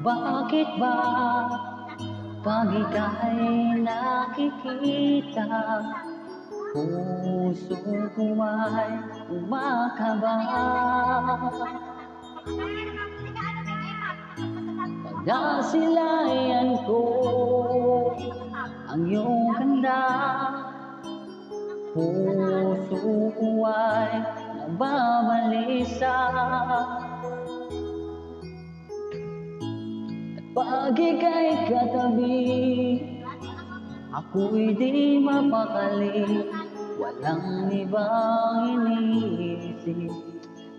Bakit ba pag ika'y nakikita, puso ko ay kumakaba? Pag nasilayan ko ang iyong ganda, puso ko ay nababalisa. Pag ika'y katabi, ako'y di mapakali. Walang ibang iniisip,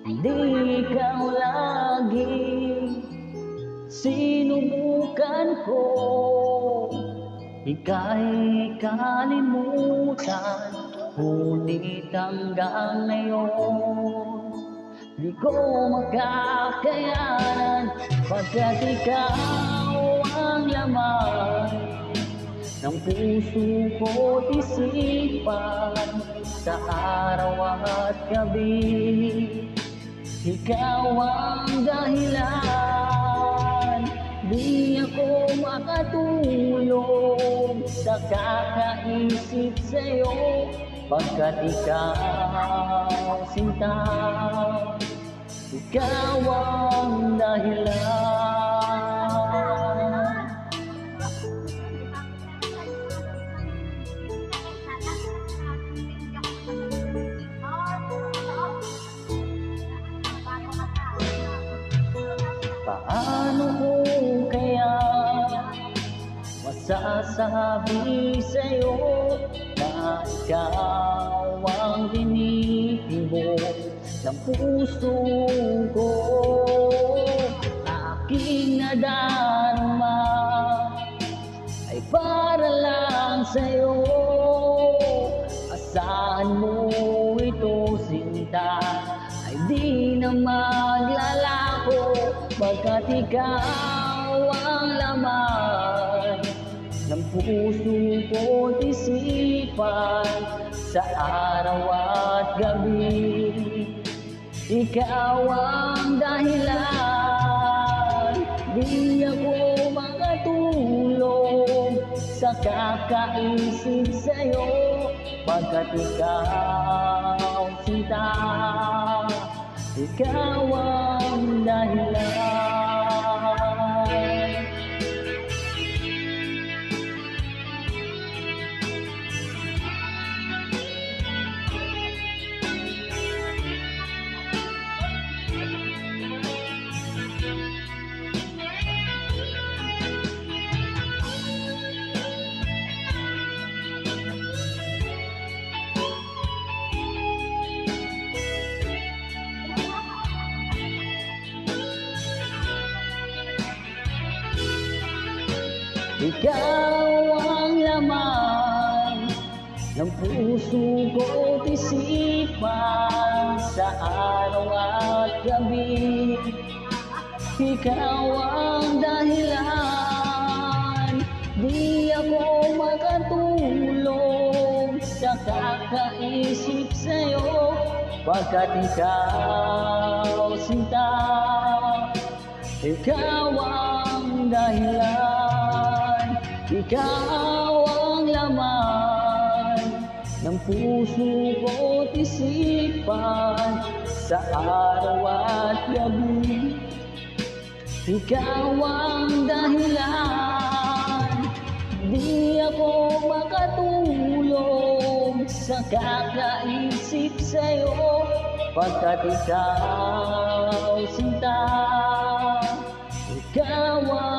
hindi ikaw lagi. Sinubukan ko, ika'y kalimutan, ngunit hanggang ngayon di ko makakayanan, pagkat ikaw ang laman ng puso ko't isipan sa araw at gabi. Ikaw ang dahilan, di ako makatulog sa kakaisip sa'yo, pagkat ikaw sinta, ikaw ang dahilan. Paano ko kaya masasabi sa'yo na ikaw ang tinitibok ng puso ko? Aking nadarama ay para lang sa'yo. Asahan mo ito, sinta, ay di na maglalako, pagkat ikaw ang laman ng puso ko't isipan sa araw at gabi. Ikaw ang dahilan, di ako makatulog sa kakaisip sa'yo, pagkat ikaw sinta, ikaw ang dahilan. Ikaw ang laman ng puso ko't isipan sa araw at gabi. Ikaw ang dahilan, di ako makatulog sa kakaisip sa'yo, pagkat ikaw sinta, ikaw ang dahilan. Ikaw ang laman ng puso ko't isipan sa araw at gabi. Ikaw ang dahilan, di ako makatulog sa kakaisip sa'yo, pagkat ikaw sinta, ikaw ang